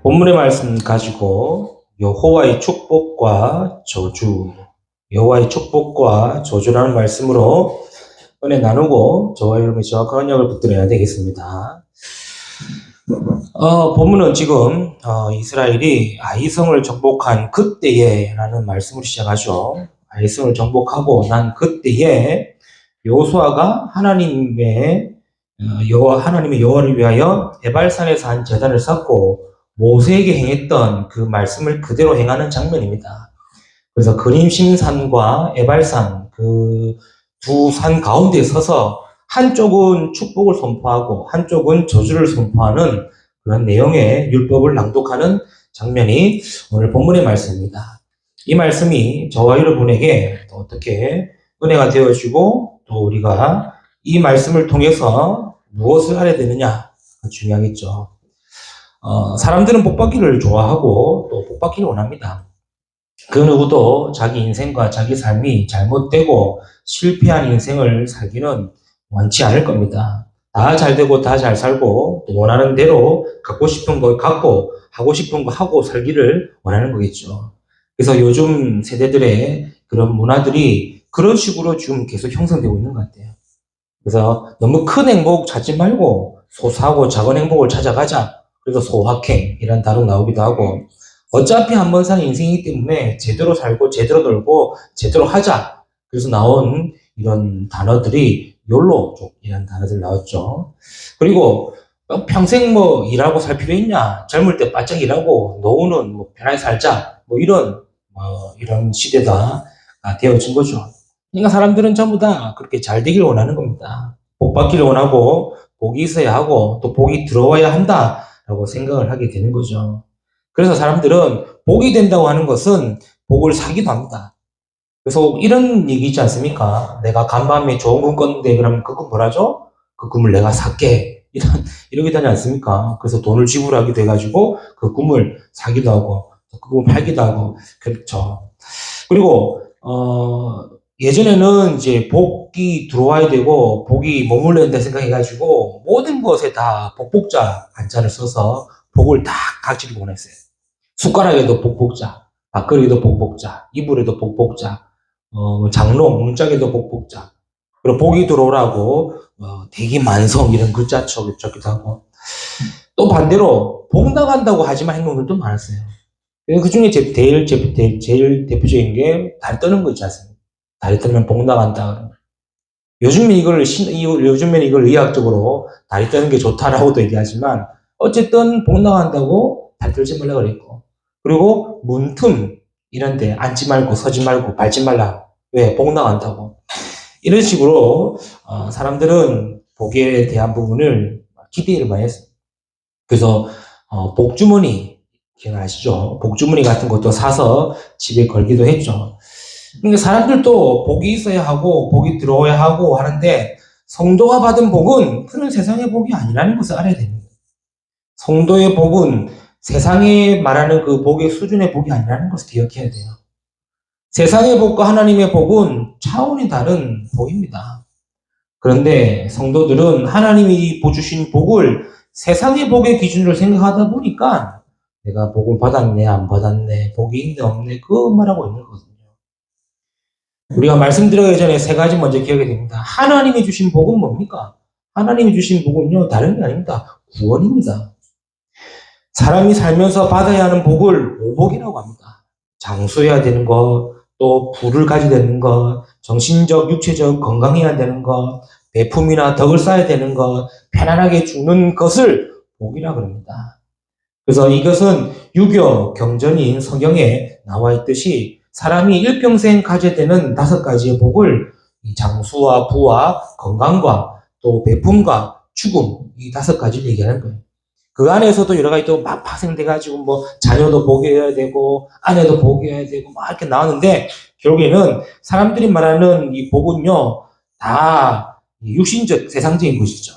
본문의 말씀 가지고 여호와의 축복과 저주, 여호와의 축복과 저주라는 말씀으로 은혜 나누고 저와 여러분이 정확한 언약을 붙들어야 되겠습니다. 본문은 지금 이스라엘이 아이성을 정복한 그때에 라는 말씀으로 시작하죠. 아이성을 정복하고 난 그때에 여호수아가 하나님의 여호와를 위하여 에발산에서 한 제단을 쌓고 모세에게 행했던 그 말씀을 그대로 행하는 장면입니다. 그래서 그림심산과 에발산 그 두 산 가운데 서서 한쪽은 축복을 선포하고 한쪽은 저주를 선포하는 그런 내용의 율법을 낭독하는 장면이 오늘 본문의 말씀입니다. 이 말씀이 저와 여러분에게 어떻게 은혜가 되어지고 또 우리가 이 말씀을 통해서 무엇을 알아야 되느냐 중요하겠죠. 사람들은 복받기를 좋아하고 또 복받기를 원합니다. 그 누구도 자기 인생과 자기 삶이 잘못되고 실패한 인생을 살기는 원치 않을 겁니다. 다 잘되고 다 잘 살고 또 원하는 대로 갖고 싶은 거 갖고 하고 싶은 거 하고 살기를 원하는 거겠죠. 그래서 요즘 세대들의 그런 문화들이 그런 식으로 지금 계속 형성되고 있는 것 같아요. 그래서 너무 큰 행복 찾지 말고 소소하고 작은 행복을 찾아가자. 그래서 소확행 이런 단어 나오기도 하고 어차피 한 번 사는 인생이기 때문에 제대로 살고 제대로 놀고 제대로 하자. 그래서 나온 이런 단어들이 욜로족이라는 단어들 나왔죠. 그리고 평생 뭐 일하고 살 필요 있냐? 젊을 때 바짝 일하고 노후는 뭐 편하게 살자. 뭐 이런 시대가 되어진 거죠. 그러니까 사람들은 전부 다 그렇게 잘 되길 원하는 겁니다. 복 받기를 원하고 복이 있어야 하고 또 복이 들어와야 한다라고 생각을 하게 되는 거죠. 그래서 사람들은 복이 된다고 하는 것은 복을 사기도 합니다. 그래서 이런 얘기 있지 않습니까? 내가 간밤에 좋은 꿈 꿨는데 그러면 그 꿈 뭐라죠? 그 꿈을 내가 살게. 이러기도 하지 않습니까? 그래서 돈을 지불하기도 해가지고 그 꿈을 사기도 하고 그 꿈을 팔기도 하고 그렇죠. 그리고 예전에는 이제 복이 들어와야 되고 복이 머물러야 된다 생각해가지고 모든 것에 다 복복자 한자를 써서 복을 다 각지를 보냈어요. 숟가락에도 복복자, 밥그릇에도 복복자, 이불에도 복복자, 장롱, 문짝에도 복복자. 그리고 복이 들어오라고 대기만성 이런 글자 적기도 하고 또 반대로 복 나간다고 하지만 행동들도 많았어요. 그 중에 제일 대표적인 게 다리 떠는 거 있지 않습니까? 다리 떠면 복 나간다. 요즘엔 이걸 의학적으로 다리 떠는 게 좋다라고도 얘기하지만 어쨌든 복 나간다고 다리 떨지 말라 그랬고 그리고 문틈 이런데 앉지 말고 서지 말고 밟지 말라. 왜? 복 나간다고. 이런 식으로 사람들은 복에 대한 부분을 기대를 많이 했어요. 그래서 복주머니 기억나시죠? 복주머니 같은 것도 사서 집에 걸기도 했죠. 그러니까 사람들도 복이 있어야 하고 복이 들어와야 하고 하는데 성도가 받은 복은 그런 세상의 복이 아니라는 것을 알아야 됩니다. 성도의 복은 세상에 말하는 그 복의 수준의 복이 아니라는 것을 기억해야 돼요. 세상의 복과 하나님의 복은 차원이 다른 복입니다. 그런데 성도들은 하나님이 주신 복을 세상의 복의 기준으로 생각하다 보니까 내가 복을 받았네, 안 받았네, 복이 있네, 없네, 그 말하고 있는 거거든요. 우리가 말씀드리기 전에 세 가지 먼저 기억해야 됩니다. 하나님이 주신 복은 뭡니까? 하나님이 주신 복은요, 다른 게 아닙니다. 구원입니다. 사람이 살면서 받아야 하는 복을 오복이라고 합니다. 장수해야 되는 것, 또 부를 가지게 되는 것, 정신적, 육체적 건강해야 되는 것, 배품이나 덕을 쌓아야 되는 것, 편안하게 죽는 것을 복이라 그럽니다. 그래서 이것은 유교 경전인 성경에 나와 있듯이 사람이 일평생 가져야 되는 5가지의 복을 장수와 부와 건강과 또 배품과 죽음 이 5가지를 얘기하는 거예요. 그 안에서도 여러 가지 또 막 파생돼가지고 뭐 자녀도 복이어야 되고 아내도 복이어야 되고 막 이렇게 나오는데 결국에는 사람들이 말하는 이 복은요 다 육신적 세상적인 것이죠.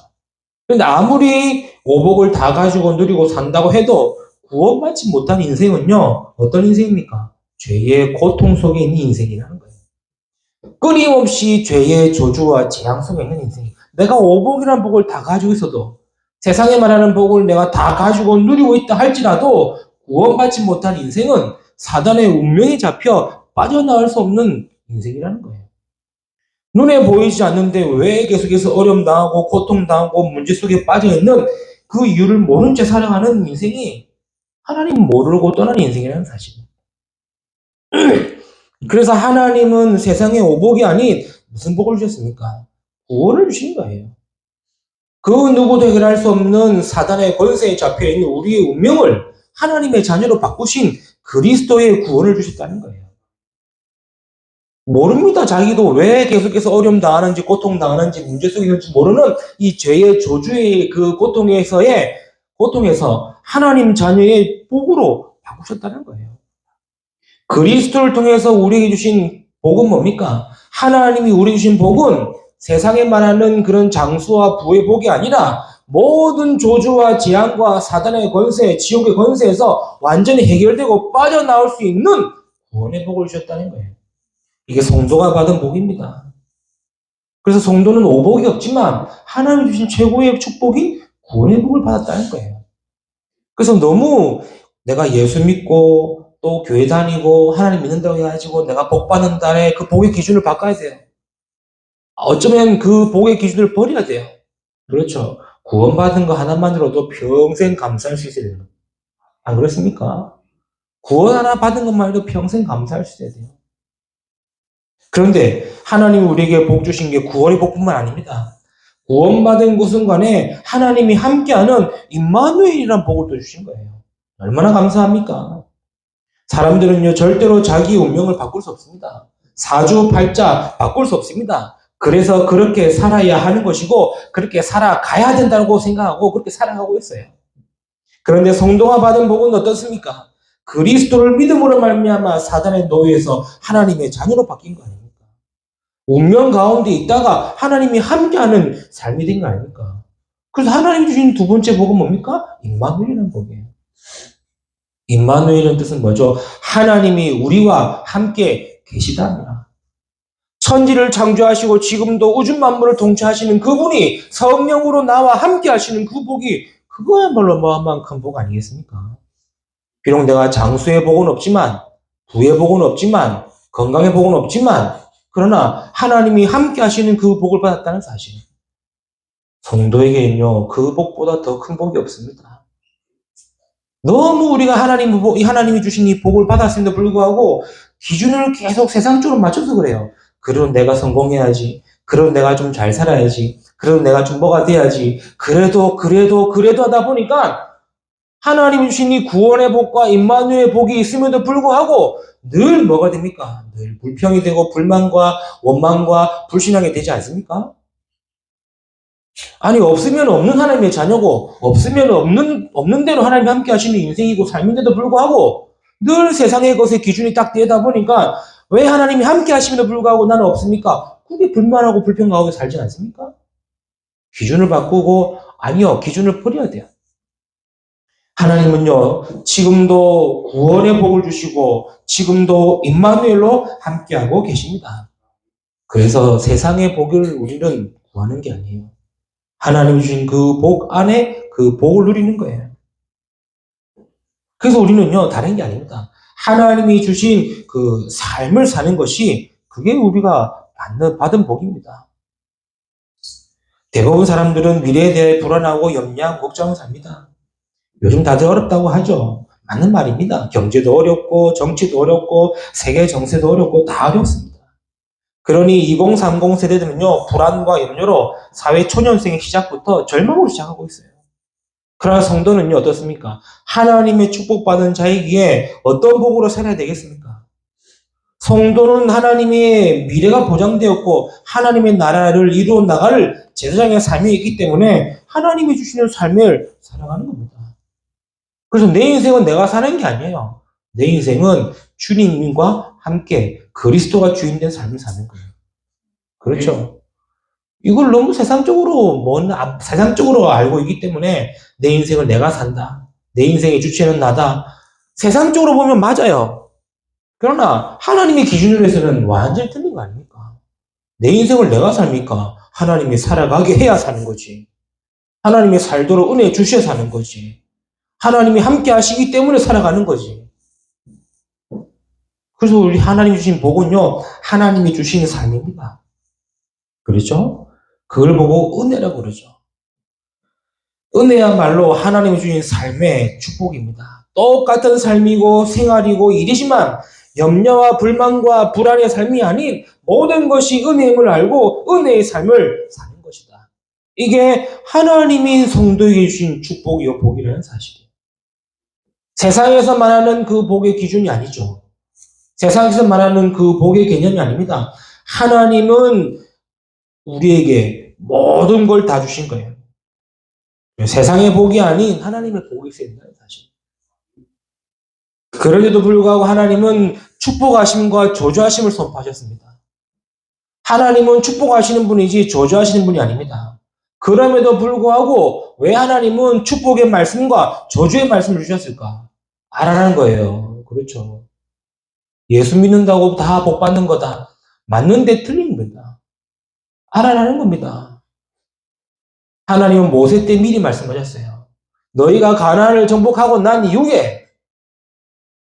그런데 아무리 오복을 다 가지고 누리고 산다고 해도 구원받지 못한 인생은요 어떤 인생입니까? 죄의 고통 속에 있는 인생이라는 거예요. 끊임없이 죄의 저주와 재앙 속에 있는 인생이에요. 내가 오복이라는 복을 다 가지고 있어도 세상에 말하는 복을 내가 다 가지고 누리고 있다 할지라도 구원받지 못한 인생은 사단의 운명에 잡혀 빠져나올 수 없는 인생이라는 거예요. 눈에 보이지 않는데 왜 계속해서 어려움 당하고 고통 당하고 문제 속에 빠져 있는 그 이유를 모른 채 살아가는 인생이 하나님 모르고 떠난 인생이라는 사실입니다. 그래서 하나님은 세상의 오복이 아닌 무슨 복을 주셨습니까? 구원을 주신 거예요. 그 누구도 해결할 수 없는 사단의 권세에 잡혀있는 우리의 운명을 하나님의 자녀로 바꾸신 그리스도의 구원을 주셨다는 거예요. 모릅니다. 자기도 왜 계속해서 어려움 당하는지 고통 당하는지 문제 속에 있는지 모르는 이 죄의 저주의 그 고통에서 하나님 자녀의 복으로 바꾸셨다는 거예요. 그리스도를 통해서 우리에게 주신 복은 뭡니까? 하나님이 우리에게 주신 복은 세상에 말하는 그런 장수와 부의 복이 아니라 모든 조주와 재앙과 사단의 권세, 지옥의 권세에서 완전히 해결되고 빠져나올 수 있는 구원의 복을 주셨다는 거예요. 이게 성도가 받은 복입니다. 그래서 성도는 오복이 없지만 하나님이 주신 최고의 축복인 구원의 복을 받았다는 거예요. 그래서 너무 내가 예수 믿고 또 교회 다니고 하나님 믿는다고 해가지고 내가 복 받는다에 그 복의 기준을 바꿔야 돼요. 어쩌면 그 복의 기준을 버려야 돼요. 그렇죠. 구원받은 거 하나만으로도 평생 감사할 수 있어야 돼요. 안 그렇습니까? 구원 하나 받은 것만 해도 평생 감사할 수 있어야 돼요. 그런데 하나님이 우리에게 복 주신 게 구원의 복뿐만 아닙니다. 구원받은 그 순간에 하나님이 함께하는 임마누엘이라는 복을 또 주신 거예요. 얼마나 감사합니까? 사람들은요 절대로 자기 운명을 바꿀 수 없습니다. 사주팔자 바꿀 수 없습니다. 그래서 그렇게 살아야 하는 것이고 그렇게 살아가야 된다고 생각하고 그렇게 살아가고 있어요. 그런데 성도가 받은 복은 어떻습니까? 그리스도를 믿음으로 말미암아 사단의 노예에서 하나님의 자녀로 바뀐 거 아닙니까? 운명 가운데 있다가 하나님이 함께하는 삶이 된 거 아닙니까? 그래서 하나님이 주신 두 번째 복은 뭡니까? 임마누엘이라는 복이에요. 임마누엘은 뜻은 뭐죠? 하나님이 우리와 함께 계시다입니다. 천지를 창조하시고 지금도 우주 만물을 통치하시는 그분이 성령으로 나와 함께 하시는 그 복이 그거야말로 어마어마한 큰 복 아니겠습니까? 비록 내가 장수의 복은 없지만 부의 복은 없지만 건강의 복은 없지만 그러나 하나님이 함께 하시는 그 복을 받았다는 사실. 성도에게는요 그 복보다 더 큰 복이 없습니다. 너무 우리가 하나님이 주신 이 복을 받았음에도 불구하고 기준을 계속 세상 쪽으로 맞춰서 그래요. 그럼 내가 성공해야지. 그럼 내가 좀 잘 살아야지. 그럼 내가 좀 뭐가 돼야지. 그래도 하다 보니까 하나님이 주신 이 구원의 복과 임마누엘의 복이 있음에도 불구하고 늘 뭐가 됩니까? 늘 불평이 되고 불만과 원망과 불신앙이 되지 않습니까? 아니 없으면 없는 하나님의 자녀고 없으면 없는 대로 하나님이 함께 하시는 인생이고 삶인데도 불구하고 늘 세상의 것에 기준이 딱 되다 보니까 왜 하나님이 함께 하심에도 불구하고 나는 없습니까? 그게 불만하고 불평 가운데 살지 않습니까? 기준을 바꾸고 아니요 기준을 버려야 돼요. 하나님은요 지금도 구원의 복을 주시고 지금도 임마누엘로 함께하고 계십니다. 그래서 세상의 복을 우리는 구하는 게 아니에요. 하나님이 주신 그 복 안에 그 복을 누리는 거예요. 그래서 우리는요 다른 게 아닙니다. 하나님이 주신 그 삶을 사는 것이 그게 우리가 받은 복입니다. 대부분 사람들은 미래에 대해 불안하고 염려하고 걱정하고 삽니다. 요즘 다들 어렵다고 하죠. 맞는 말입니다. 경제도 어렵고 정치도 어렵고 세계 정세도 어렵고 다 어렵습니다. 그러니 2030 세대들은요 불안과 염려로 사회 초년생의 시작부터 절망으로 시작하고 있어요. 그러나 성도는요 어떻습니까? 하나님의 축복받은 자이기에 어떤 복으로 살아야 되겠습니까? 성도는 하나님의 미래가 보장되었고 하나님의 나라를 이루어 나갈 제사장의 삶이 있기 때문에 하나님이 주시는 삶을 살아가는 겁니다. 그래서 내 인생은 내가 사는 게 아니에요. 내 인생은 주님과 함께 그리스도가 주인된 삶을 사는 거예요. 그렇죠? 이걸 너무 세상적으로 알고 있기 때문에 내 인생을 내가 산다. 내 인생의 주체는 나다. 세상적으로 보면 맞아요. 그러나 하나님의 기준으로 해서는 완전히 틀린 거 아닙니까? 내 인생을 내가 삽니까? 하나님이 살아가게 해야 사는 거지. 하나님의 살도록 은혜 주셔 사는 거지. 하나님이 함께 하시기 때문에 살아가는 거지. 그래서 우리 하나님이 주신 복은요, 하나님이 주시는 삶입니다. 그렇죠? 그걸 보고 은혜라고 그러죠. 은혜야말로 하나님이 주신 삶의 축복입니다. 똑같은 삶이고 생활이고 일이지만 염려와 불만과 불안의 삶이 아닌 모든 것이 은혜임을 알고 은혜의 삶을 사는 것이다. 이게 하나님이 성도에게 주신 축복이요 복이라는 사실이에요. 세상에서 말하는 그 복의 기준이 아니죠. 세상에서 말하는 그 복의 개념이 아닙니다. 하나님은 우리에게 모든 걸 다 주신 거예요. 세상의 복이 아닌 하나님의 복이 있어야 된다는 사실. 그런데도 불구하고 하나님은 축복하심과 저주하심을 선포하셨습니다. 하나님은 축복하시는 분이지 저주하시는 분이 아닙니다. 그럼에도 불구하고 왜 하나님은 축복의 말씀과 저주의 말씀을 주셨을까? 알아라는 거예요. 그렇죠. 예수 믿는다고 다 복 받는 거다. 맞는데 틀린 겁니다. 알아라는 겁니다. 하나님은 모세 때 미리 말씀하셨어요. 너희가 가나안을 정복하고 난 이후에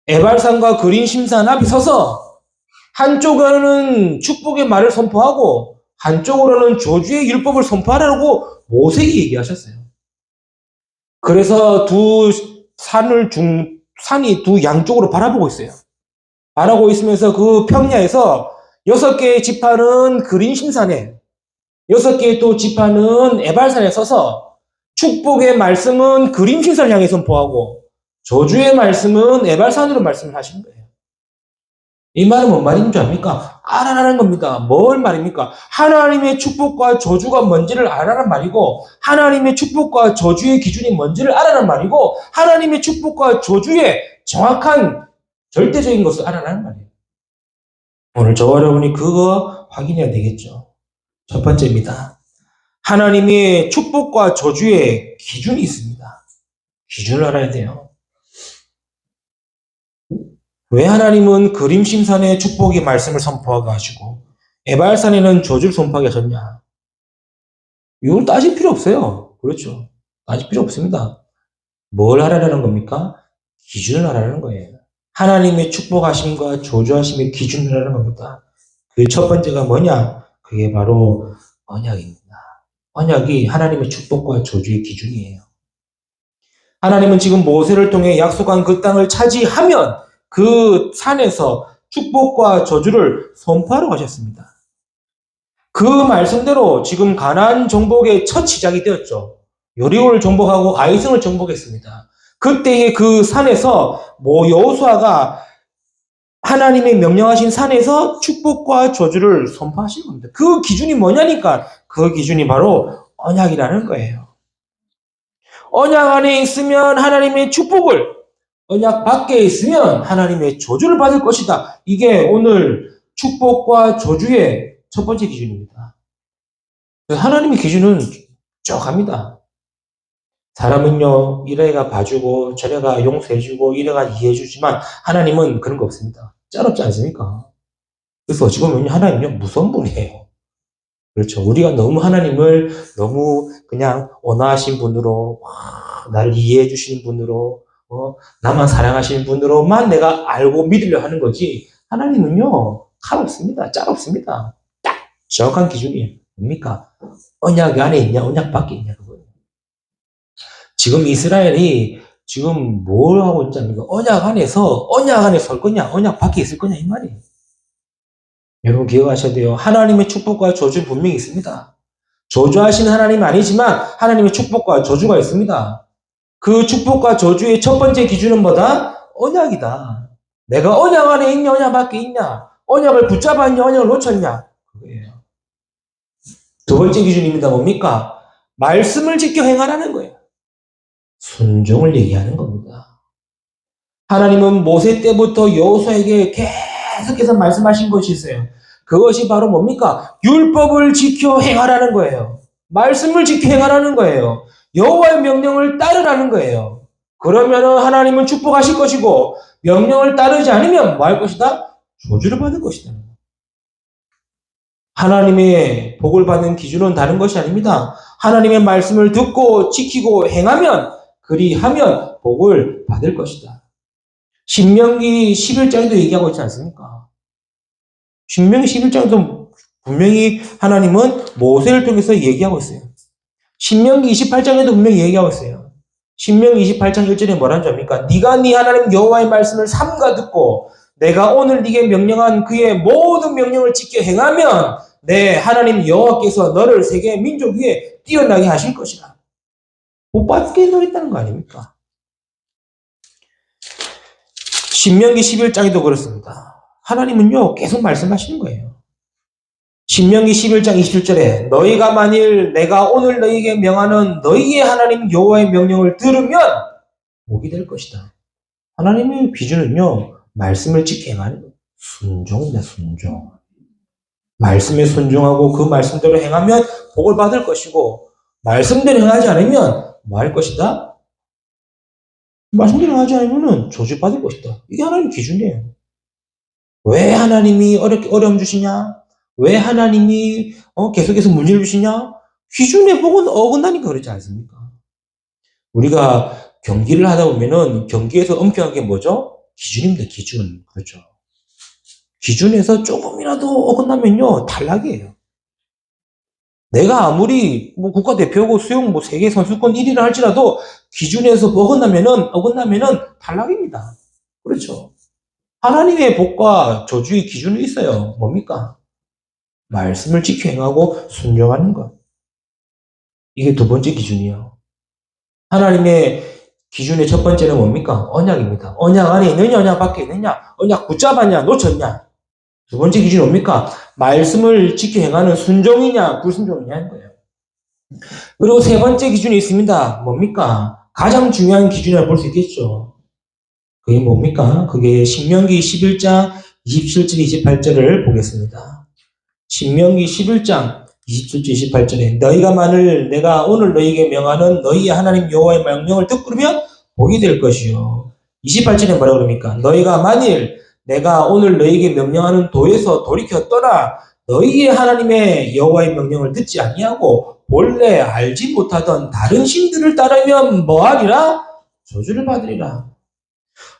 에발산과 그린 심산 앞에 서서 한쪽으로는 축복의 말을 선포하고 한쪽으로는 저주의 율법을 선포하라고 모세에게 얘기하셨어요. 그래서 산이 두 양쪽으로 바라보고 있어요. 바라보고 있으면서 그 평야에서 6개의 지파는 그린 심산에 6개의 또 지파는 에발산에 서서 축복의 말씀은 그린 심산을 향해 선포하고 저주의 말씀은 에발산으로 말씀을 하신 거예요. 이 말은 뭔 말인 줄 압니까? 알아라는 겁니다. 뭘 말입니까? 하나님의 축복과 저주가 뭔지를 알아라는 말이고 하나님의 축복과 저주의 기준이 뭔지를 알아라는 말이고 하나님의 축복과 저주의 정확한 절대적인 것을 알아라는 말이에요. 오늘 저와 여러분이 그거 확인해야 되겠죠. 첫 번째입니다. 하나님의 축복과 저주의 기준이 있습니다. 기준을 알아야 돼요. 왜 하나님은 그림심산에 축복의 말씀을 선포하게 하시고 에발산에는 저주를 선포하게 하셨냐? 이걸 따질 필요 없어요. 그렇죠. 따질 필요 없습니다. 뭘 하라는 겁니까? 기준을 하라는 거예요. 하나님의 축복하심과 저주하심의 기준을 하라는 겁니다. 그 첫 번째가 뭐냐? 그게 바로 언약입니다. 언약이 하나님의 축복과 저주의 기준이에요. 하나님은 지금 모세를 통해 약속한 그 땅을 차지하면 그 산에서 축복과 저주를 선포하러 가셨습니다. 그 말씀대로 지금 가나안 정복의 첫 시작이 되었죠. 여리고를 정복하고 아이성을 정복했습니다. 그때의 그 산에서 여호수아가 하나님의 명령하신 산에서 축복과 저주를 선포하신 겁니다. 그 기준이 뭐냐니까 그 기준이 바로 언약이라는 거예요. 언약 안에 있으면 하나님의 축복을, 언약 밖에 있으면 하나님의 저주를 받을 것이다. 이게 오늘 축복과 저주의 첫 번째 기준입니다. 하나님의 기준은 쩍합니다. 사람은요, 이래가 봐주고 저래가 용서해주고 이래가 이해해주지만 하나님은 그런 거 없습니다. 짜롭지 않습니까? 그래서 어찌 보면 하나님은요, 무서운 분이에요. 그렇죠. 우리가 너무 하나님을 너무 그냥 온화하신 분으로, 나를 이해해 주시는 분으로, 나만 사랑하시는 분으로만 내가 알고 믿으려 하는 거지. 하나님은요, 칼 없습니다. 짤 없습니다. 딱 정확한 기준이에요. 뭡니까? 언약 안에 있냐, 언약 밖에 있냐, 그거예요. 지금 이스라엘이 지금 뭘 하고 있냐면 언약 안에 설 거냐, 언약 밖에 있을 거냐, 이 말이에요. 여러분 기억하셔야 돼요. 하나님의 축복과 저주 분명히 있습니다. 저주하시는 하나님 아니지만 하나님의 축복과 저주가 있습니다. 그 축복과 저주의 첫 번째 기준은 뭐다? 언약이다. 내가 언약 안에 있냐, 언약 밖에 있냐? 언약을 붙잡았냐, 언약을 놓쳤냐? 그거예요. 두 번째 기준입니다. 뭡니까? 말씀을 지켜 행하라는 거예요. 순종을 얘기하는 겁니다. 하나님은 모세 때부터 여호수아에게 계속해서 말씀하신 것이 있어요. 그것이 바로 뭡니까? 율법을 지켜 행하라는 거예요. 말씀을 지켜 행하라는 거예요. 여호와의 명령을 따르라는 거예요. 그러면 하나님은 축복하실 것이고 명령을 따르지 않으면 뭐 할 것이다? 저주를 받을 것이다. 하나님의 복을 받는 기준은 다른 것이 아닙니다. 하나님의 말씀을 듣고 지키고 행하면, 그리하면 복을 받을 것이다. 신명기 11장에도 얘기하고 있지 않습니까? 신명기 11장에도 분명히 하나님은 모세를 통해서 얘기하고 있어요. 신명기 28장에도 분명히 얘기하고 있어요. 신명기 28장 1절에 뭐라는 점입니까? 네가 네 하나님 여호와의 말씀을 삼가 듣고 내가 오늘 네게 명령한 그의 모든 명령을 지켜 행하면 내 하나님 여호와께서 너를 세계 민족 위에 뛰어나게 하실 것이라. 못 받게 노렸다는 거 아닙니까? 신명기 11장에도 그렇습니다. 하나님은요 계속 말씀하시는 거예요. 신명기 11장 27절에 너희가 만일 내가 오늘 너희에게 명하는 너희의 하나님 여호와의 명령을 들으면 복이 될 것이다. 하나님의 기준은요 말씀을 지켜 행하는 거예요. 순종입니다. 순종. 말씀에 순종하고 그 말씀대로 행하면 복을 받을 것이고 말씀대로 행하지 않으면 뭐 할 것이다? 말씀대로 하지 않으면 저주받을 것이다. 이게 하나님 기준이에요. 왜 하나님이 어려움 주시냐? 왜 하나님이 계속해서 문제를 주시냐? 기준의 복은 어긋나니까 그렇지 않습니까? 우리가 경기를 하다 보면은 경기에서 엄격한 게 뭐죠? 기준입니다. 기준. 그렇죠. 기준에서 조금이라도 어긋나면요 탈락이에요. 내가 아무리 국가대표고 수영 세계 선수권 1위를 할지라도 기준에서 어긋나면은 탈락입니다. 그렇죠. 하나님의 복과 저주의 기준이 있어요. 뭡니까? 말씀을 지켜 행하고 순종하는 것. 이게 두 번째 기준이에요. 하나님의 기준의 첫 번째는 뭡니까? 언약입니다. 언약 안에 있느냐, 언약 밖에 있느냐, 언약 붙잡았냐, 놓쳤냐. 두 번째 기준이 뭡니까? 말씀을 지켜 행하는 순종이냐, 불순종이냐 하는 거예요. 그리고 세 번째 기준이 있습니다. 뭡니까? 가장 중요한 기준이라고 볼 수 있겠죠. 그게 뭡니까? 그게 신명기 11장 27절, 28절을 보겠습니다. 신명기 11장 27절, 28절에 너희가 만일 내가 오늘 너희에게 명하는 너희의 하나님 여호와의 명령을 듣고면 복이 될 것이요. 28절에 뭐라고 그럽니까? 너희가 만일 내가 오늘 너희에게 명령하는 도에서 돌이켜 떠나 너희의 하나님의 여호와의 명령을 듣지 아니하고 본래 알지 못하던 다른 신들을 따르면 뭐하리라? 저주를 받으리라.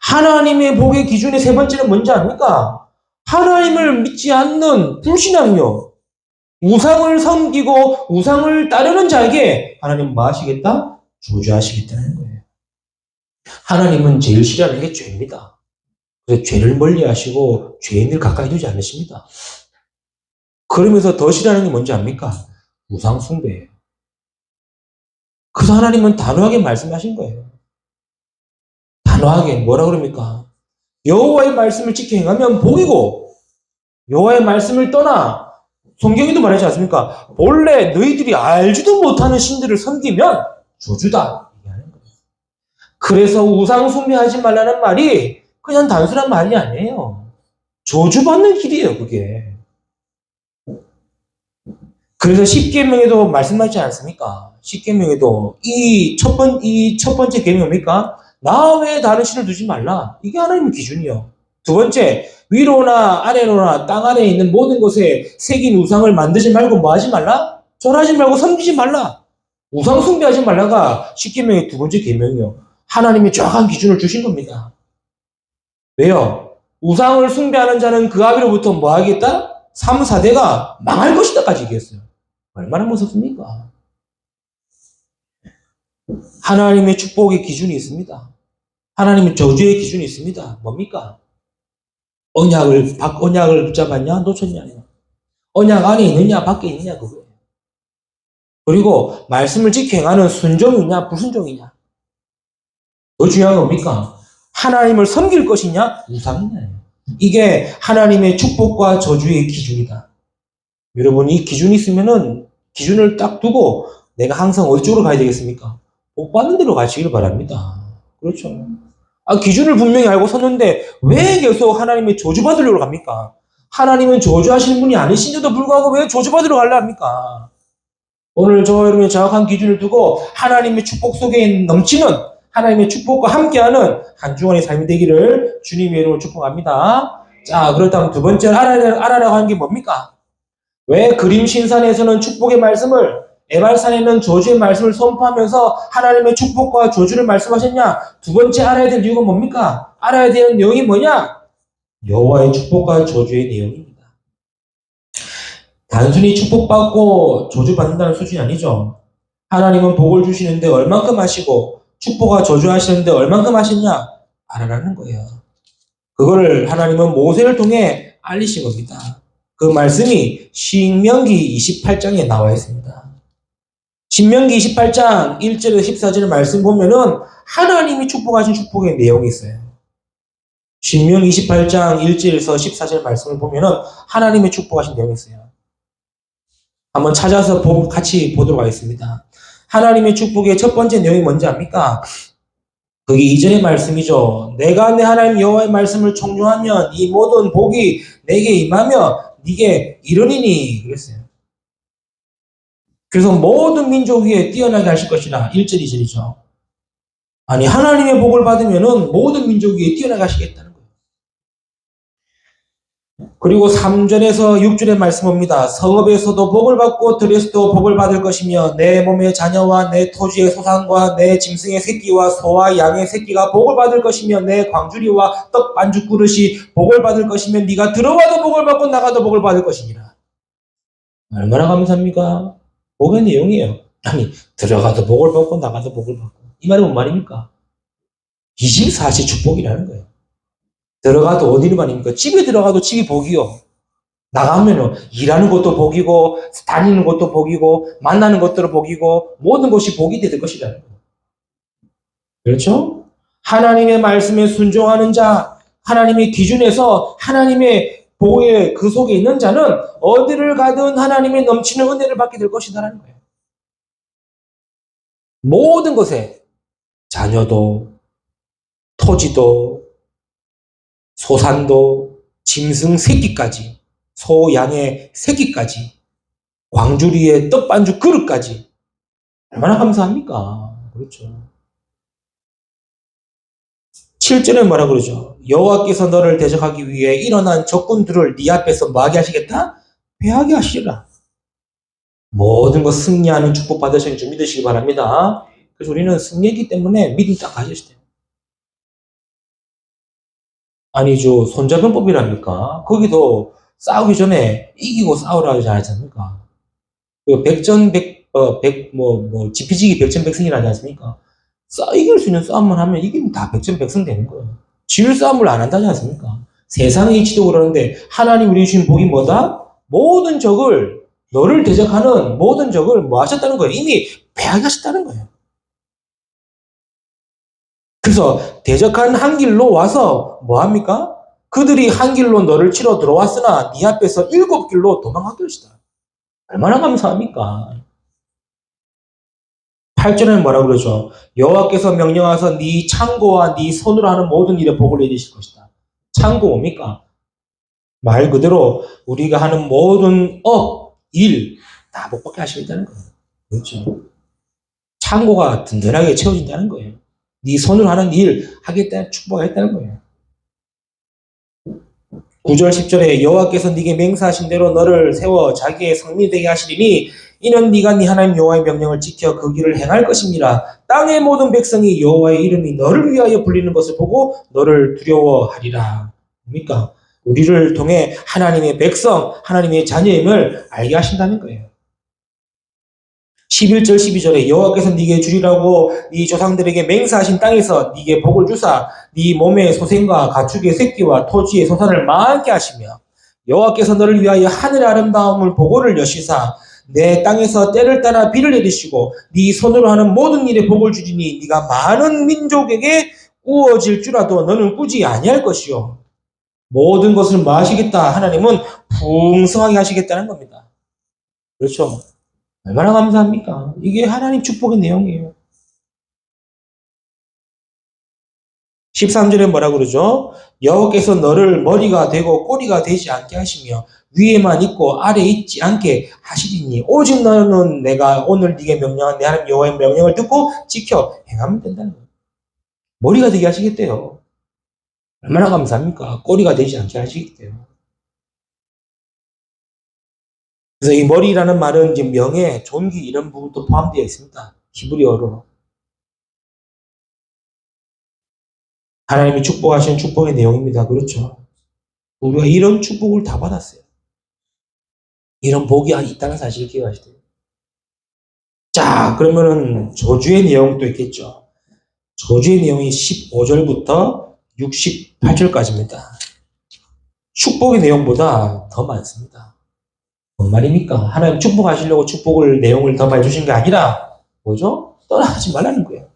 하나님의 복의 기준의 세 번째는 뭔지 압니까? 하나님을 믿지 않는 불신앙요. 우상을 섬기고 우상을 따르는 자에게 하나님은 뭐 하시겠다? 저주하시겠다는 거예요. 하나님은 제일 싫어하는 게 죄입니다. 그래서 죄를 멀리 하시고 죄인을 가까이 두지 않으십니다. 그러면서 더 싫어하는 게 뭔지 압니까? 우상 숭배예요. 그래서 하나님은 단호하게 말씀하신 거예요. 단호하게 뭐라 그럽니까? 여호와의 말씀을 지켜 행하면 복이고 여호와의 말씀을 떠나 성경에도 말하지 않습니까? 본래 너희들이 알지도 못하는 신들을 섬기면 저주다. 그래서 우상 숭배하지 말라는 말이 그냥 단순한 말이 아니에요. 저주받는 길이에요, 그게. 그래서 십계명에도 말씀하지 않습니까? 십계명에도 이 첫 번째 계명이 뭡니까? 나 외에 다른 신을 두지 말라. 이게 하나님의 기준이요. 두 번째, 위로나 아래로나 땅 아래에 있는 모든 곳에 새긴 우상을 만들지 말고 뭐 하지 말라? 절하지 말고 섬기지 말라. 우상 숭배하지 말라가 십계명의 두 번째 계명이요. 하나님이 정확한 기준을 주신 겁니다. 왜요? 우상을 숭배하는 자는 그 아비로부터 뭐 하겠다? 3, 4대가 망할 것이다까지 얘기했어요. 얼마나 무섭습니까? 하나님의 축복의 기준이 있습니다. 하나님의 저주의 기준이 있습니다. 뭡니까? 언약을 붙잡았냐? 놓쳤냐? 언약 안에 있느냐? 밖에 있느냐? 그거예요. 그리고 말씀을 지켜 행하는 순종이냐? 불순종이냐? 더 중요한 건 뭡니까? 하나님을 섬길 것이냐? 우상이냐? 이게 하나님의 축복과 저주의 기준이다. 여러분, 이 기준이 있으면은 기준을 딱 두고 내가 항상 어디 쪽으로 가야 되겠습니까? 복 받는 대로 가시길 바랍니다. 그렇죠. 기준을 분명히 알고 섰는데 왜 계속 하나님의 저주받으려고 갑니까? 하나님은 저주하시는 분이 아니신데도 불구하고 왜 저주받으러 가려 합니까? 오늘 저 여러분의 정확한 기준을 두고 하나님의 축복 속에 넘치는 하나님의 축복과 함께하는 한 주간의 삶이 되기를 주님의 이름으로 축복합니다. 자, 그렇다면 두 번째 알아라고 하는 게 뭡니까? 왜 그림 신산에서는 축복의 말씀을, 에발산에는 저주의 말씀을 선포하면서 하나님의 축복과 저주를 말씀하셨냐? 두 번째 알아야 될 이유가 뭡니까? 알아야 되는 내용이 뭐냐? 여호와의 축복과 저주의 내용입니다. 단순히 축복받고 저주받는다는 수준이 아니죠. 하나님은 복을 주시는데 얼만큼 하시고 축복과 저주하시는데 얼만큼 하셨냐? 알아라는 거예요. 그거를 하나님은 모세를 통해 알리신 겁니다. 그 말씀이 신명기 28장에 나와 있습니다. 신명기 28장 1절에서 14절의 말씀 보면은 하나님이 축복하신 축복의 내용이 있어요. 신명기 28장 1절에서 14절 말씀을 보면은 하나님의 축복하신 내용이 있어요. 한번 찾아서 같이 보도록 하겠습니다. 하나님의 축복의 첫 번째 내용이 뭔지 압니까? 그게 이전의 말씀이죠. 내가 내 하나님 여호와의 말씀을 청종하면 이 모든 복이 내게 임하며 네게 이르리니 그랬어요. 그래서 모든 민족 위에 뛰어나게 하실 것이라 1절 2절이죠. 아니 하나님의 복을 받으면은 모든 민족 위에 뛰어나게 하시겠다는 거예요. 그리고 3절에서 6절의 말씀입니다. 성읍에서도 복을 받고 들에서도 복을 받을 것이며 내 몸의 자녀와 내 토지의 소산과 내 짐승의 새끼와 소와 양의 새끼가 복을 받을 것이며 내 광주리와 떡 반죽 그릇이 복을 받을 것이며 네가 들어와도 복을 받고 나가도 복을 받을 것이니라. 얼마나 감사합니까? 복의 내용이에요. 아니 들어가도 복을 받고 나가도 복을 받고 이 말이 뭔 말입니까? 24시 축복이라는 거예요. 들어가도 어디는 말입니까? 집에 들어가도 집이 복이요. 나가면은 일하는 것도 복이고 다니는 것도 복이고 만나는 것들은 복이고 모든 것이 복이 될 것이라는 거예요. 그렇죠? 하나님의 말씀에 순종하는 자, 하나님의 기준에서 하나님의 보호의 그 속에 있는 자는 어디를 가든 하나님의 넘치는 은혜를 받게 될 것이다라는 거예요. 모든 것에 자녀도 토지도 소산도 짐승 새끼까지 소 양의 새끼까지 광주리의 떡반죽 그릇까지 얼마나 감사합니까? 그렇죠. 7절에 뭐라 그러죠? 여호와께서 너를 대적하기 위해 일어난 적군들을 네 앞에서 뭐하게 하시겠다? 패하게 하시리라. 모든 것 승리하는 축복 받으시는 줄 믿으시기 바랍니다. 그래서 우리는 승리했기 때문에 믿음 딱 가지셔야 돼요. 아니죠. 손자병법이랍니까? 거기도 싸우기 전에 이기고 싸우라 하지 않습니까? 지피지기 백전백승이라지 않습니까? 이길 수 있는 싸움만 하면 이기면 다 백전백승 되는 거예요. 질 싸움을 안 한다지 않습니까? 세상의 이치도 그러는데 하나님 우리 주신 복이 뭐다? 모든 적을 너를 대적하는 모든 적을 뭐 하셨다는 거예요? 이미 패하게 하셨다는 거예요. 그래서 대적한 한 길로 와서 뭐 합니까? 그들이 한 길로 너를 치러 들어왔으나 네 앞에서 7길로 도망할 것이다. 얼마나 감사합니까? 8절에는 뭐라고 그러죠? 여호와께서 명령하사 네 창고와 네 손으로 하는 모든 일에 복을 내리실 것이다. 창고 뭡니까? 말 그대로 우리가 하는 모든 일 다 복받게 하시겠다는 거예요. 그렇죠? 창고가 든든하게 채워진다는 거예요. 네 손으로 하는 일 하겠다 축복하겠다는 거예요. 9절 10절에 여호와께서 네게 맹세하신 대로 너를 세워 자기의 성민이 되게 하시리니 이는 네가 네 하나님 여호와의 명령을 지켜 그 길을 행할 것입니다. 땅의 모든 백성이 여호와의 이름이 너를 위하여 불리는 것을 보고 너를 두려워하리라. 뭡니까? 우리를 통해 하나님의 백성, 하나님의 자녀임을 알게 하신다는 거예요. 11절 12절에 여호와께서 네게 주리라고 네 조상들에게 맹세하신 땅에서 네게 복을 주사 네 몸의 소생과 가축의 새끼와 토지의 소산을 많게 하시며 여호와께서 너를 위하여 하늘의 아름다움을 보고를 여시사 내 땅에서 때를 따라 비를 내리시고 네 손으로 하는 모든 일에 복을 주리니 네가 많은 민족에게 꾸어질 줄라도 너는 꾸지 아니할 것이요 모든 것을 뭐 하시겠다 하나님은 풍성하게 하시겠다는 겁니다. 그렇죠? 얼마나 감사합니까? 이게 하나님 축복의 내용이에요. 13절에 뭐라 그러죠? 여호와께서 너를 머리가 되고 꼬리가 되지 않게 하시며 위에만 있고 아래에 있지 않게 하시리니 오직 너는 내가 오늘 네게 명령한 내 하나님 여호와의 명령을 듣고 지켜 행하면 된다는 거예요. 머리가 되게 하시겠대요. 얼마나 감사합니까? 꼬리가 되지 않게 하시겠대요. 그래서 이 머리라는 말은 이제 명예, 존귀 이런 부분도 포함되어 있습니다. 히브리어로. 하나님이 축복하신 축복의 내용입니다. 그렇죠? 우리가 이런 축복을 다 받았어요. 이런 복이 있다는 사실을 기억하셔야 돼요. 자, 그러면은 저주의 내용도 있겠죠. 저주의 내용이 15절부터 68절까지입니다. 축복의 내용보다 더 많습니다. 뭔 말입니까? 하나님 축복하시려고 축복을 내용을 더 많이 주신 게 아니라 뭐죠? 떠나가지 말라는 거예요.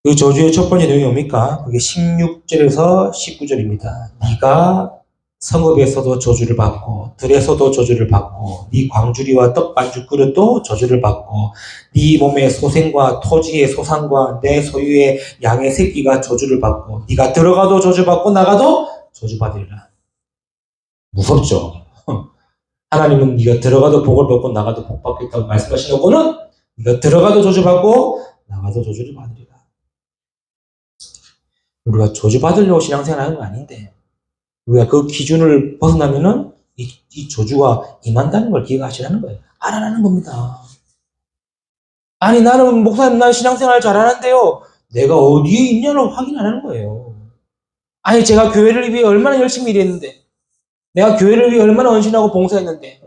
그 저주의 첫 번째 내용이 뭡니까? 그게 16절에서 19절입니다. 네가 성읍에서도 저주를 받고 들에서도 저주를 받고 네 광주리와 떡반죽 그릇도 저주를 받고 네 몸의 소생과 토지의 소산과 내 소유의 양의 새끼가 저주를 받고 네가 들어가도 저주받고 나가도 저주받으리라. 무섭죠? 하나님은 네가 들어가도 복을 받고 나가도 복 받겠다고 말씀하시는 네가 들어가도 저주받고 나가도 저주를 받으리라. 우리가 저주받으려고 신앙생활 하는 거 아닌데 우리가 그 기준을 벗어나면은 이 저주가 임한다는 걸 기억하시라는 거예요. 알아라는 겁니다. 아니 나는 목사님 난 신앙생활 잘하는데요. 내가 어디에 있냐를 확인 안 하는 거예요. 아니 제가 교회를 위해 얼마나 열심히 일했는데 내가 교회를 위해 얼마나 헌신하고 봉사했는데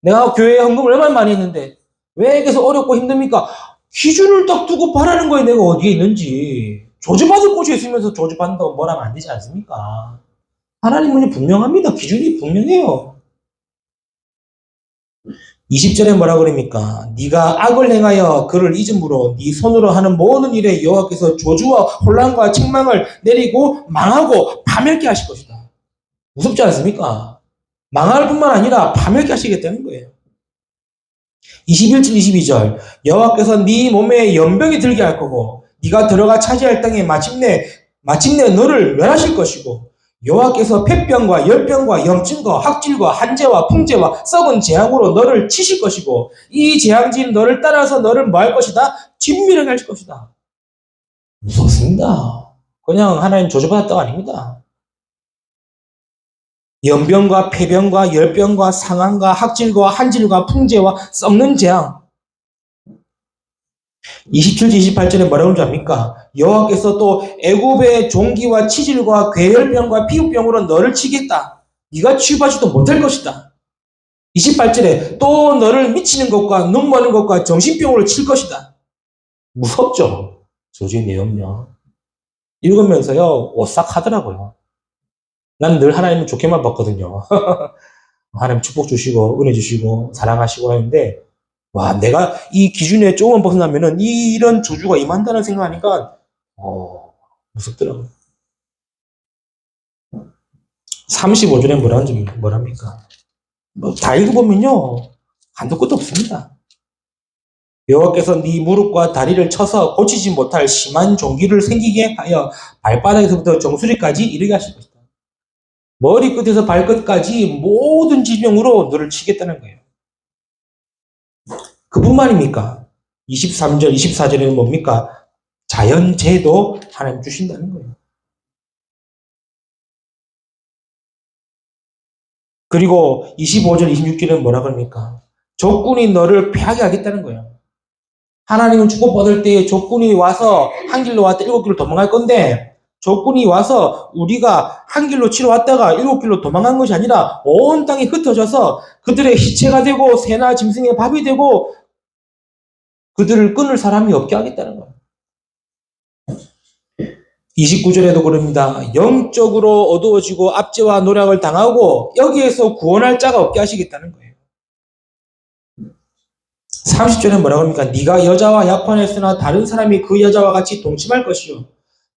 내가 교회에 헌금을 얼마나 많이 했는데 왜 계속 어렵고 힘듭니까? 기준을 딱 두고 바라는 거예요. 내가 어디에 있는지. 저주받을 곳에 있으면서 저주받는다고 뭐라면 안 되지 않습니까? 하나님은 분명합니다. 기준이 분명해요. 20절에 뭐라 그럽니까? 네가 악을 행하여 그를 잊음으로 네 손으로 하는 모든 일에 여호와께서 저주와 혼란과 책망을 내리고 망하고 파멸케 하실 것이다. 무섭지 않습니까? 망할 뿐만 아니라 파멸케 하시겠다는 거예요. 21절 22절 여호와께서 네 몸에 연병이 들게 할 거고 네가 들어가 차지할 땅에 마침내 너를 멸하실 것이고 여호와께서 폐병과 열병과 염증과 학질과 한재와 풍재와 썩은 재앙으로 너를 치실 것이고 이 재앙진 너를 따라서 너를 뭐 할 것이다? 진멸하게 할 것이다. 무섭습니다. 그냥 하나님 저주받았다가 아닙니다. 연병과 폐병과 열병과 상한과 학질과 한질과 풍재와 썩는 재앙. 27절 28절에 뭐라고 하는지 압니까? 여호와께서 또 애굽의 종기와 치질과 괴혈병과 피부병으로 너를 치겠다. 네가 치유받지도 못할 것이다. 28절에 또 너를 미치는 것과 눈 머는 것과 정신병으로 칠 것이다. 무섭죠? 저주의 내용요. 읽으면서요 오싹하더라고요. 난 늘 하나님을 좋게만 봤거든요. 하나님 축복 주시고 은혜 주시고 사랑하시고 하는데 와 내가 이 기준에 조금 벗어나면은 이런 저주가 임한다는 생각하니까 무섭더라고요. 35절에 뭐랍니까? 뭐 다 읽어보면요 한도 끝도 없습니다. 여호와께서 네 무릎과 다리를 쳐서 고치지 못할 심한 종기를 생기게 하여 발바닥에서부터 정수리까지 이르게 하실 것이다. 머리끝에서 발끝까지 모든 질병으로 너를 치겠다는 거예요. 그뿐만입니까? 23절, 24절에는 뭡니까? 자연재해도 하나님 주신다는 거예요. 그리고 25절, 26절에는 뭐라 그럽니까? 적군이 너를 패하게 하겠다는 거예요. 하나님은 축복받을 때 적군이 와서 한 길로 왔다 7길로 도망갈 건데 적군이 와서 우리가 한 길로 치러 왔다가 7길로 도망간 것이 아니라 온 땅이 흩어져서 그들의 시체가 되고 새나 짐승의 밥이 되고 그들을 끊을 사람이 없게 하겠다는 거예요. 29절에도 그럽니다. 영적으로 어두워지고 압제와 노략을 당하고 여기에서 구원할 자가 없게 하시겠다는 거예요. 30절에 뭐라고 합니까? 네가 여자와 약혼했으나 다른 사람이 그 여자와 같이 동침할 것이요.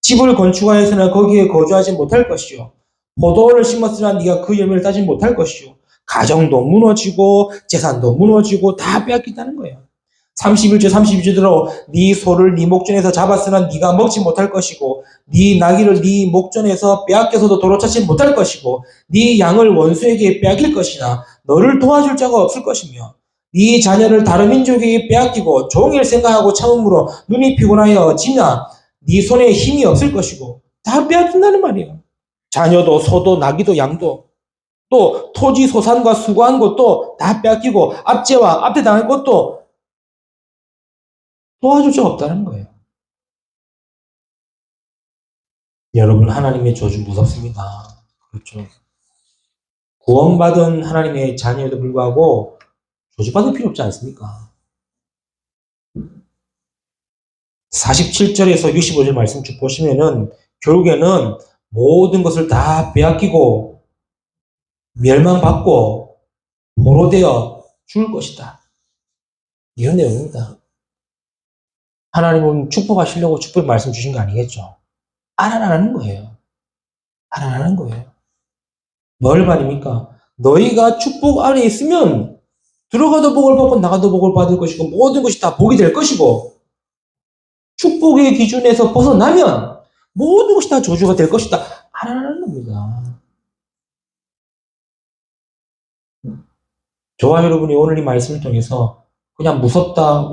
집을 건축하였으나 거기에 거주하지 못할 것이요. 포도원을 심었으나 네가 그 열매를 따지 못할 것이요. 가정도 무너지고 재산도 무너지고 다 빼앗긴다는 거예요. 31절 32절대로 네 소를 네 목전에서 잡았으나 네가 먹지 못할 것이고 네 나귀를 네 목전에서 빼앗겨서도 도로 찾지 못할 것이고 네 양을 원수에게 빼앗길 것이나 너를 도와줄 자가 없을 것이며 네 자녀를 다른 민족에게 빼앗기고 종일 생각하고 참음으로 눈이 피곤하여 지나 네 손에 힘이 없을 것이고 다 빼앗긴다는 말이에요. 자녀도 소도 나귀도 양도 또 토지 소산과 수고한 것도 다 빼앗기고 압제와 압제당할 것도 도와줄 자 없다는 거예요. 여러분, 하나님의 저주 무섭습니다. 그렇죠. 구원받은 하나님의 자녀에도 불구하고 저주받을 필요 없지 않습니까? 47절에서 65절 말씀 쭉 보시면은 결국에는 모든 것을 다 빼앗기고 멸망받고 포로되어 죽을 것이다. 이런 내용입니다. 하나님은 축복하시려고 축복 말씀 주신 거 아니겠죠? 알아라는 거예요. 알아라는 거예요. 뭘 말입니까? 너희가 축복 안에 있으면 들어가도 복을 받고 나가도 복을 받을 것이고 모든 것이 다 복이 될 것이고 축복의 기준에서 벗어나면 모든 것이 다 저주가 될 것이다. 알아라는 겁니다. 저와 여러분이 오늘 이 말씀을 통해서 그냥 무섭다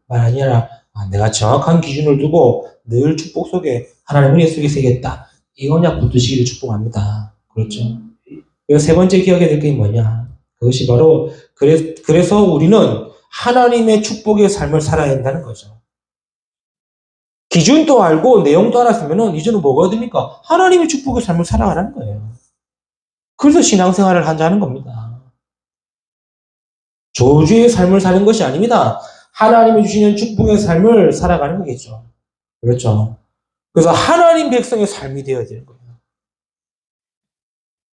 말 아니라 내가 정확한 기준을 두고 늘 축복 속에 하나님의 은혜 속에 새겠다. 이거냐 붙드시기를 축복합니다. 그렇죠? 그래서 세 번째 기억해야 될 게 뭐냐? 그것이 바로 그래서 우리는 하나님의 축복의 삶을 살아야 한다는 거죠. 기준도 알고 내용도 알았으면 이제는 뭐가 됩니까? 하나님의 축복의 삶을 살아가라는 거예요. 그래서 신앙생활을 하자는 겁니다. 저주의 삶을 사는 것이 아닙니다. 하나님이 주시는 축복의 삶을 살아가는 거겠죠. 그렇죠. 그래서 하나님 백성의 삶이 되어야 되는 거예요.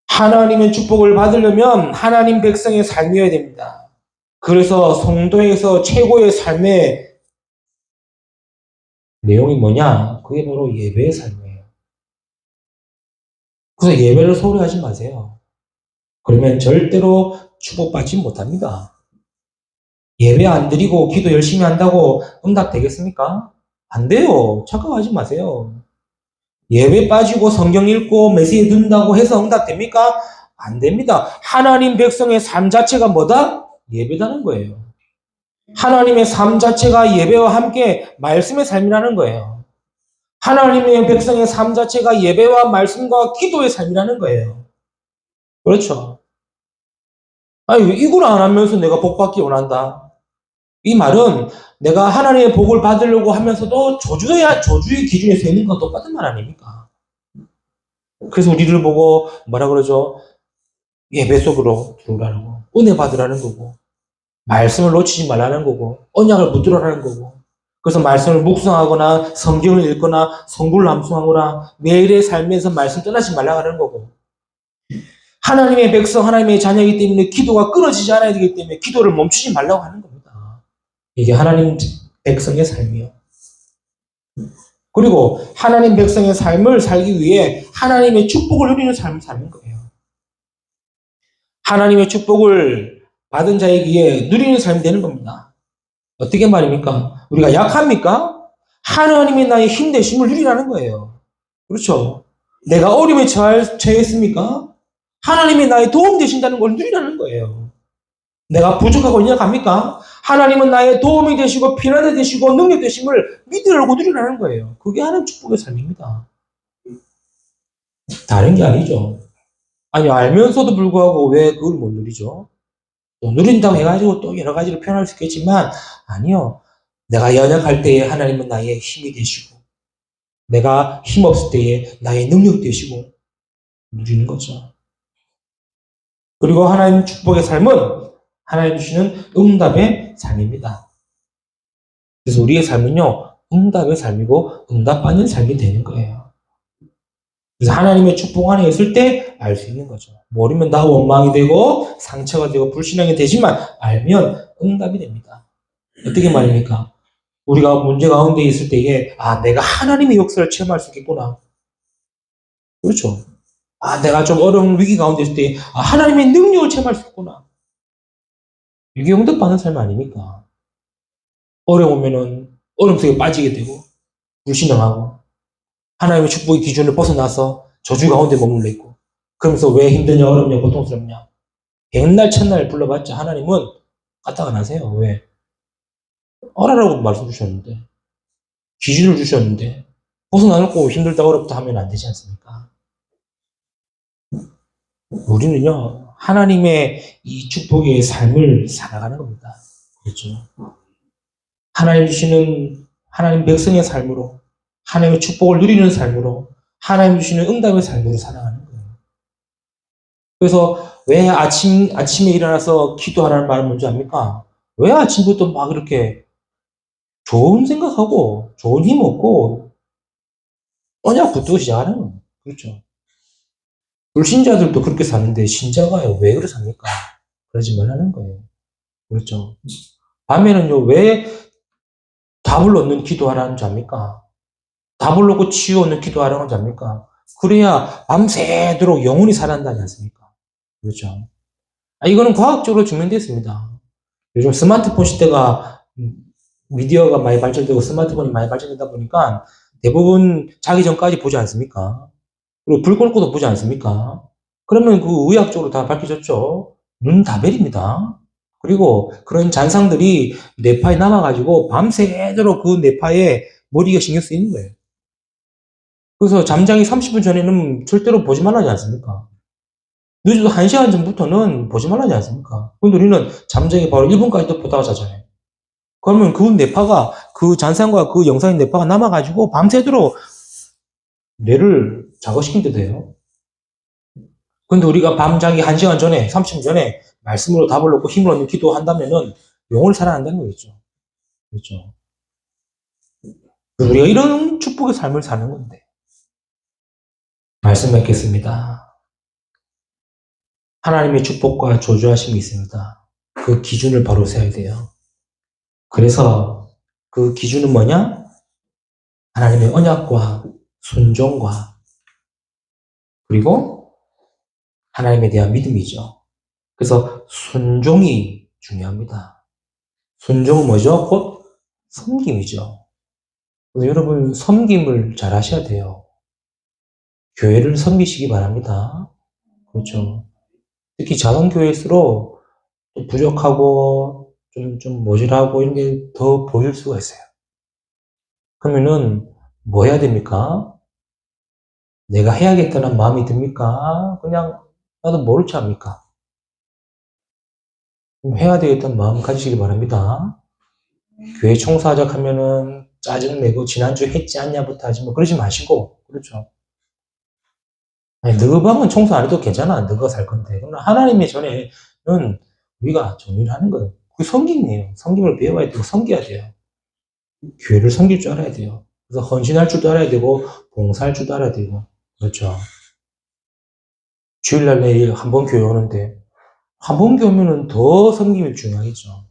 하나님의 축복을 받으려면 하나님 백성의 삶이어야 됩니다. 그래서 성도에서 최고의 삶의 내용이 뭐냐? 그게 바로 예배의 삶이에요. 그래서 예배를 소홀히 하지 마세요. 그러면 절대로 축복받지 못합니다. 예배 안 드리고 기도 열심히 한다고 응답 되겠습니까? 안 돼요. 착각하지 마세요. 예배 빠지고 성경 읽고 메시지 듣는다고 해서 응답 됩니까? 안 됩니다. 하나님 백성의 삶 자체가 뭐다? 예배다는 거예요. 하나님의 삶 자체가 예배와 함께 말씀의 삶이라는 거예요. 하나님의 백성의 삶 자체가 예배와 말씀과 기도의 삶이라는 거예요. 그렇죠. 아니, 이걸 안 하면서 내가 복 받기 원한다. 이 말은 내가 하나님의 복을 받으려고 하면서도 저주의 기준에 서 있는 건 똑같은 말 아닙니까? 그래서 우리를 보고 뭐라 그러죠? 예배 속으로 들어오라는 거. 은혜 받으라는 거고. 말씀을 놓치지 말라는 거고. 언약을 붙들어라는 거고. 그래서 말씀을 묵상하거나 성경을 읽거나 성부를 암송하거나 매일의 삶에서 말씀 떠나지 말라고 하는 거고. 하나님의 백성, 하나님의 자녀이기 때문에 기도가 끊어지지 않아야 되기 때문에 기도를 멈추지 말라고 하는 겁니다. 이게 하나님 백성의 삶이요. 그리고 하나님 백성의 삶을 살기 위해 하나님의 축복을 누리는 삶을 사는 거예요. 하나님의 축복을 받은 자에게 누리는 삶이 되는 겁니다. 어떻게 말입니까? 우리가 약합니까? 하나님이 나의 힘 되심을 누리라는 거예요. 그렇죠? 내가 어려움에 처했습니까? 하나님이 나의 도움 되신다는 걸 누리라는 거예요. 내가 부족하고 연약합니까? 하나님은 나의 도움이 되시고 피난이 되시고 능력 되심을 믿으라고 누리라는 거예요. 그게 하나님 축복의 삶입니다. 다른 게 아니죠. 아니, 알면서도 불구하고 왜 그걸 못 누리죠? 또 누린다고 해가지고 또 여러 가지로 표현할 수 있겠지만, 아니요. 내가 연약할 때에 하나님은 나의 힘이 되시고, 내가 힘없을 때에 나의 능력 되시고, 누리는 거죠. 그리고 하나님 축복의 삶은 하나님 주시는 응답의 삶입니다. 그래서 우리의 삶은요, 응답의 삶이고, 응답받는 삶이 되는 거예요. 그래서 하나님의 축복 안에 있을 때 알 수 있는 거죠. 모르면 나 원망이 되고 상처가 되고 불신앙이 되지만 알면 응답이 됩니다. 어떻게 말입니까? 우리가 문제 가운데 있을 때에 내가 하나님의 역사를 체험할 수 있겠구나. 그렇죠. 내가 좀 어려운 위기 가운데 있을 때 하나님의 능력을 체험할 수 있겠구나. 이게 응답받는 삶 아닙니까? 어려우면은 어려움 속에 빠지게 되고 불신앙하고 하나님의 축복의 기준을 벗어나서 저주 가운데 머물러 있고 그러면서 왜 힘드냐 어렵냐 고통스럽냐 백날 천날 불러봤자 하나님은 까딱 안 하세요. 왜? 어라라고 말씀 주셨는데 기준을 주셨는데 벗어나놓고 힘들다 어렵다 하면 안 되지 않습니까? 우리는요, 하나님의 이 축복의 삶을 살아가는 겁니다. 그렇죠? 하나님 주시는 하나님 백성의 삶으로, 하나님의 축복을 누리는 삶으로, 하나님 주시는 응답의 삶으로 살아가는 거예요. 그래서 왜 아침에 일어나서 기도하라는 말을 먼저 합니까? 왜 아침부터 막 이렇게 좋은 생각하고, 좋은 힘 얻고, 언약 붙들고 시작하는 거예요. 그렇죠. 불신자들도 그렇게 사는데, 신자가요, 왜 그렇게 삽니까? 그러지 말라는 거예요. 그렇죠. 밤에는요, 왜 답을 얻는 기도하라는 자입니까? 답을 얻고 치유 얻는 기도하라는 자입니까? 그래야 밤새도록 영혼이 살아난다지 않습니까? 그렇죠. 이거는 과학적으로 증명됐습니다. 요즘 스마트폰 시대가 미디어가 많이 발전되고 스마트폰이 많이 발전되다 보니까 대부분 자기 전까지 보지 않습니까? 그리고 불 끌고도 보지 않습니까? 그러면 그 의학적으로 다 밝혀졌죠. 눈 다벨입니다. 그리고 그런 잔상들이 뇌파에 남아가지고 밤새도록 그 뇌파에 머리가 신경 쓰이는 거예요. 그래서 잠자기 30분 전에는 절대로 보지 말라지 않습니까? 늦어도 1시간 전부터는 보지 말라지 않습니까? 근데 우리는 잠자기 바로 1분까지도 보다가 자잖아요. 그러면 그 뇌파가, 그 잔상과 그 영상의 뇌파가 남아가지고 밤새도록 뇌를 작업시킨 듯해요. 근데 우리가 밤자기 1시간 전에, 30분 전에 말씀으로 답을 얻고 힘을 얻는 기도한다면은 영혼을 살아난다는 거겠죠. 그렇죠. 우리가 이런 축복의 삶을 사는 건데. 말씀 맺겠습니다. 하나님의 축복과 조주하심이 있습니다. 그 기준을 바로 세워야 돼요. 그래서 그 기준은 뭐냐? 하나님의 언약과 순종과 그리고 하나님에 대한 믿음이죠. 그래서 순종이 중요합니다. 순종은 뭐죠? 곧 섬김이죠. 여러분 섬김을 잘 하셔야 돼요. 교회를 섬기시기 바랍니다. 그렇죠. 특히 작은 교회일수록 부족하고 좀 모질하고 이런 게 더 보일 수가 있어요. 그러면은 뭐 해야 됩니까? 내가 해야겠다는 마음이 듭니까? 그냥 나도 모를 체 합니까? 해야 되겠다는 마음 가지시기 바랍니다. 교회 청소하자 하면은 짜증내고 지난주 했지 않냐부터 하지 뭐 그러지 마시고 그렇죠. 아니, 너 방은 청소 안 해도 괜찮아. 너가 살 건데. 그러나 하나님의 전에는 우리가 정리를 하는 거예요. 그게 섬김이에요. 섬김을 배워야 되고 섬겨야 돼요. 교회를 섬길 줄 알아야 돼요. 그래서 헌신할 줄도 알아야 되고 봉사할 줄도 알아야 되고 그렇죠. 주일날 내일 한 번 교회 오는데 한 번 교회 오면은 더 섬김이 중요하겠죠.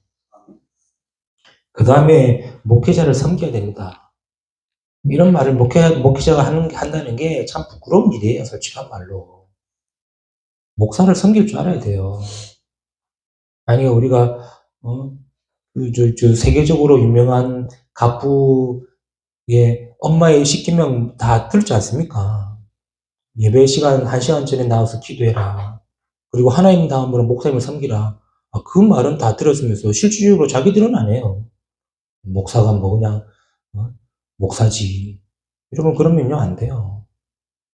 그 다음에 목회자를 섬겨야 됩니다. 이런 말을 목회자가 한다는 게 참 부끄러운 일이에요. 솔직한 말로. 목사를 섬길 줄 알아야 돼요. 아니, 우리가, 세계적으로 유명한 가부의 엄마의 10계명 다 들지 않습니까? 예배 시간 1시간 전에 나와서 기도해라. 그리고 하나님 다음으로 목사님을 섬기라. 그 말은 다 들었으면서 실질적으로 자기들은 안 해요. 목사가 뭐 그냥, 어? 목사지. 여러분, 그러면요, 안 돼요.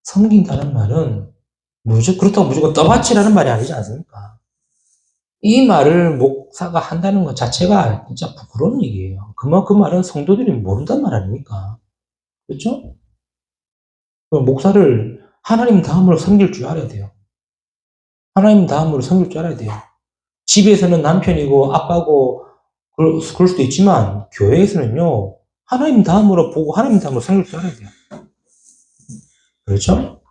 섬긴다는 말은 그렇다고 무조건 떠받치라는 말이 아니지 않습니까? 이 말을 목사가 한다는 것 자체가 진짜 부끄러운 얘기예요. 그 말은 성도들이 모른단 말 아닙니까? 그렇죠? 목사를 하나님 다음으로 섬길 줄 알아야 돼요. 하나님 다음으로 섬길 줄 알아야 돼요. 집에서는 남편이고 아빠고 그럴 수도 있지만 교회에서는요. 하나님 다음으로 보고 하나님 다음으로 섬길 줄 알아야 돼요. 그렇죠?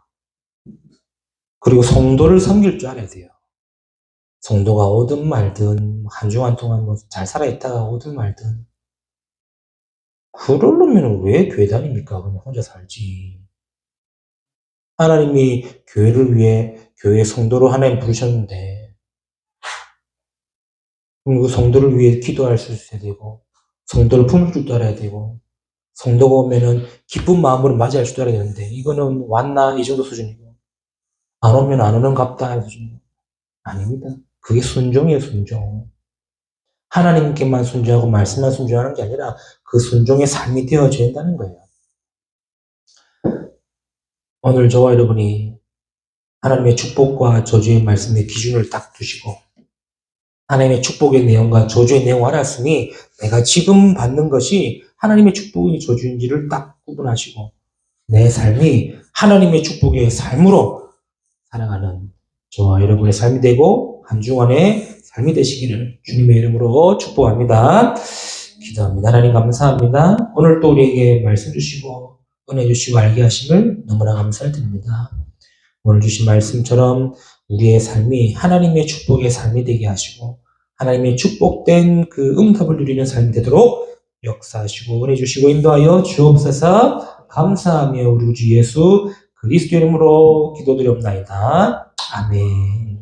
그리고 성도를 섬길 줄 알아야 돼요. 성도가 오든 말든 한 주간 동안 뭐 잘 살아있다가 오든 말든 그러려면 왜 교회 다닙니까? 그냥 혼자 살지. 하나님이 교회를 위해 교회 성도로 하나님 부르셨는데 그럼 그 성도를 위해 기도할 수 있어야 되고 성도를 품을 줄도 알아야 되고 성도가 오면은 기쁜 마음으로 맞이할 줄도 알아야 되는데 이거는 왔나 이 정도 수준이고 안 오면 안 오는 갑다 이 수준이고 아닙니다. 그게 순종이에요. 순종. 하나님께만 순종하고 말씀만 순종하는 게 아니라 그 순종의 삶이 되어져야 한다는 거예요. 오늘 저와 여러분이 하나님의 축복과 저주의 말씀의 기준을 딱 두시고 하나님의 축복의 내용과 저주의 내용을 알았으니 내가 지금 받는 것이 하나님의 축복이 저주인지를 딱 구분하시고 내 삶이 하나님의 축복의 삶으로 살아가는 저와 여러분의 삶이 되고 한 주간의 삶이 되시기를 주님의 이름으로 축복합니다. 기도합니다. 하나님 감사합니다. 오늘 또 우리에게 말씀 주시고 은혜 주시고 알게 하심을 너무나 감사를 드립니다. 오늘 주신 말씀처럼 우리의 삶이 하나님의 축복의 삶이 되게 하시고 하나님의 축복된 그 응답을 누리는 삶이 되도록 역사하시고 은혜 주시고 인도하여 주옵소서. 감사하며 우리 주 예수 그리스도 이름으로 기도드리옵나이다. 아멘.